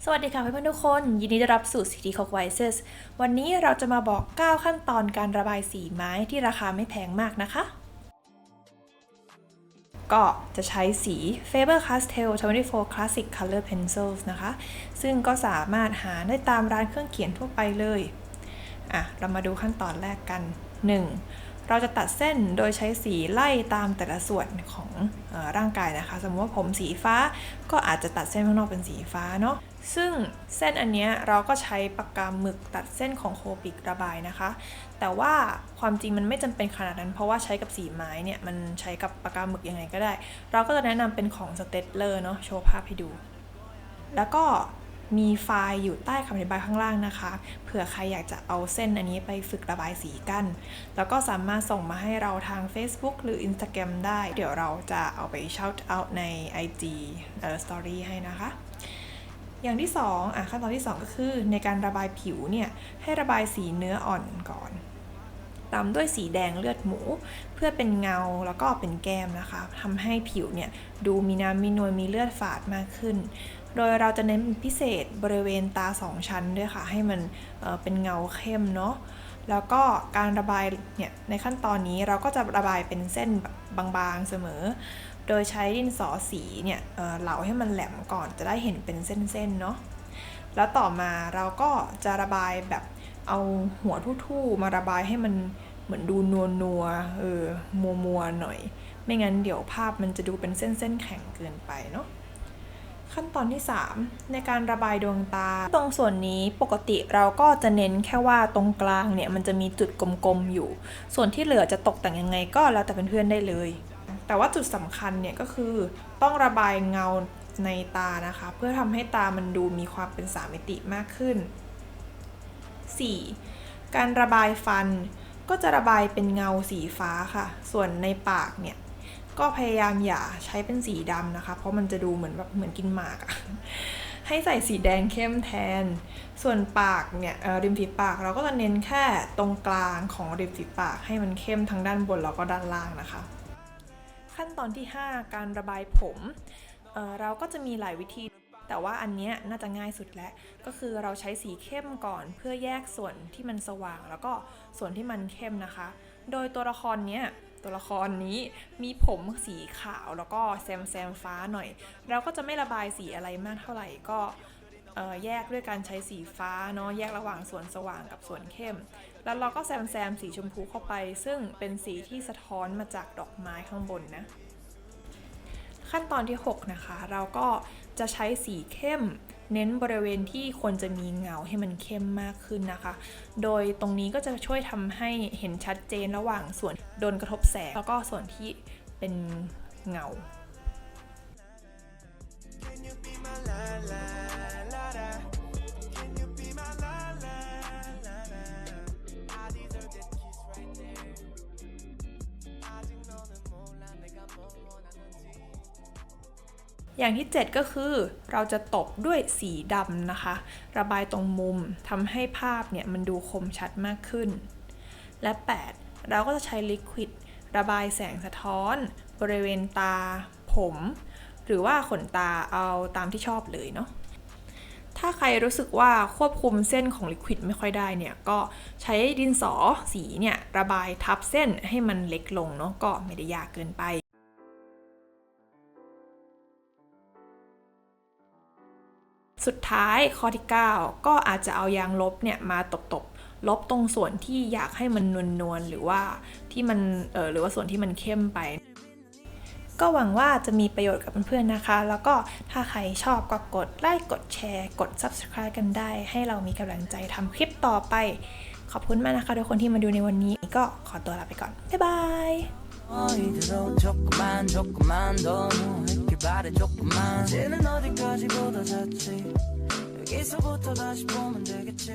สวัสดีค่ะเพื่อนๆทุกคนยินดีต้อนรับสู่ City Clock Voices วันนี้เราจะมาบอก 9 ขั้นตอนการระบายสีไม้ที่ราคาไม่แพงมากนะคะก็จะใช้สี Faber-Castell 24 Classic Color Pencils นะคะซึ่งก็สามารถหาได้ตามร้านเครื่องเขียนทั่วไปเลยเรามาดูขั้นตอนแรกกัน 1. เราจะตัดเส้นโดยใช้สีไล่ตามแต่ละส่วนของร่างกายนะคะสมมติว่าผมสีฟ้าก็อาจจะตัดเส้นข้างนอกเป็นสีฟ้าเนาะซึ่งเส้นอันนี้เราก็ใช้ปากกาหมึกตัดเส้นของโคปิกระบายนะคะแต่ว่าความจริงมันไม่จำเป็นขนาดนั้นเพราะว่าใช้กับสีไม้เนี่ยมันใช้กับปากกาหมึกยังไงก็ได้เราก็จะแนะนำเป็นของสเตตเลอร์เนาะโชว์ภาพให้ดูแล้วก็มีไฟล์อยู่ใต้คำอธิบายข้างล่างนะคะเผื่อใครอยากจะเอาเส้นอันนี้ไปฝึกระบายสีกันแล้วก็สามารถส่งมาให้เราทาง Facebook หรือ Instagram ได้เดี๋ยวเราจะเอาไป shout out ใน IG Story ให้นะคะอย่างที่2ขั้นตอนที่2ก็คือในการระบายผิวเนี่ยให้ระบายสีเนื้ออ่อนก่อนตามด้วยสีแดงเลือดหมูเพื่อเป็นเงาแล้วก็เป็นแก้มนะคะทำให้ผิวเนี่ยดูมีน้ำมีนวลมีเลือดฝาดมากขึ้นโดยเราจะเน้นพิเศษบริเวณตา2ชั้นด้วยค่ะให้มันเป็นเงาเข้มเนาะแล้วก็การระบายเนี่ยในขั้นตอนนี้เราก็จะระบายเป็นเส้นบางๆเสมอโดยใช้ดินสอสีเนี่ยเหลาให้มันแหลมก่อนจะได้เห็นเป็นเส้นๆเนาะแล้วต่อมาเราก็จะระบายแบบเอาหัวทู่ๆมาระบายให้มันเหมือนดูนัวมัวหน่อยไม่งั้นเดี๋ยวภาพมันจะดูเป็นเส้นๆแข็งเกินไปเนาะขั้นตอนที่3ในการระบายดวงตาตรงส่วนนี้ปกติเราก็จะเน้นแค่ว่าตรงกลางเนี่ยมันจะมีจุดกลมๆอยู่ส่วนที่เหลือจะตกแต่งยังไงก็แล้วแต่เพื่อนๆได้เลยแต่ว่าจุดสำคัญเนี่ยก็คือต้องระบายเงาในตานะคะเพื่อทำให้ตามันดูมีความเป็น3มิติมากขึ้น 4. การระบายฟันก็จะระบายเป็นเงาสีฟ้าค่ะส่วนในปากเนี่ยก็พยายามอย่าใช้เป็นสีดำนะคะเพราะมันจะดูเหมือนกินหมากให้ใส่สีแดงเข้มแทนส่วนปากเนี่ยริมฝีปากเราก็จะเน้นแค่ตรงกลางของริมฝีปากให้มันเข้มทั้งด้านบนแล้วก็ด้านล่างนะคะขั้นตอนที่5การระบายผมเราก็จะมีหลายวิธีแต่ว่าอันนี้น่าจะง่ายสุดแล้วก็คือเราใช้สีเข้มก่อนเพื่อแยกส่วนที่มันสว่างแล้วก็ส่วนที่มันเข้มนะคะโดยตัวละครนี้มีผมสีขาวแล้วก็แซมฟ้าหน่อยเราก็จะไม่ระบายสีอะไรมากเท่าไหร่ก็แยกด้วยการใช้สีฟ้าเนาะแยกระหว่างส่วนสว่างกับส่วนเข้มแล้วเราก็แซมสีชมพูเข้าไปซึ่งเป็นสีที่สะท้อนมาจากดอกไม้ข้างบนนะขั้นตอนที่6นะคะเราก็จะใช้สีเข้มเน้นบริเวณที่ควรจะมีเงาให้มันเข้มมากขึ้นนะคะโดยตรงนี้ก็จะช่วยทำให้เห็นชัดเจนระหว่างส่วนโดนกระทบแสงแล้วก็ส่วนที่เป็นเงาอย่างที่7ก็คือเราจะตบด้วยสีดำนะคะระบายตรงมุมทำให้ภาพเนี่ยมันดูคมชัดมากขึ้นและ8เราก็จะใช้ลิควิดระบายแสงสะท้อนบริเวณตาผมหรือว่าขนตาเอาตามที่ชอบเลยเนาะถ้าใครรู้สึกว่าควบคุมเส้นของลิควิดไม่ค่อยได้เนี่ยก็ใช้ดินสอสีเนี่ยระบายทับเส้นให้มันเล็กลงเนาะก็ไม่ได้ยากเกินไปสุดท้ายข้อที่9ก็อาจจะเอายางลบเนี่ยมาตบลบตรงส่วนที่อยากให้มันนวลหรือว่าที่มันหรือว่าส่วนที่มันเข้มไปก็หวังว่าจะมีประโยชน์กับเพื่อนๆนะคะแล้วก็ถ้าใครชอบก็กดไลค์กดแชร์กด Subscribe กันได้ให้เรามีกำลังใจทำคลิปต่อไปขอบคุณมากนะคะทุกคนที่มาดูในวันนี้ก็ขอตัวลาไปก่อนบ๊ายบาย이제는 어디까지 보다 잤지 여기서부터 다시 보면 되겠지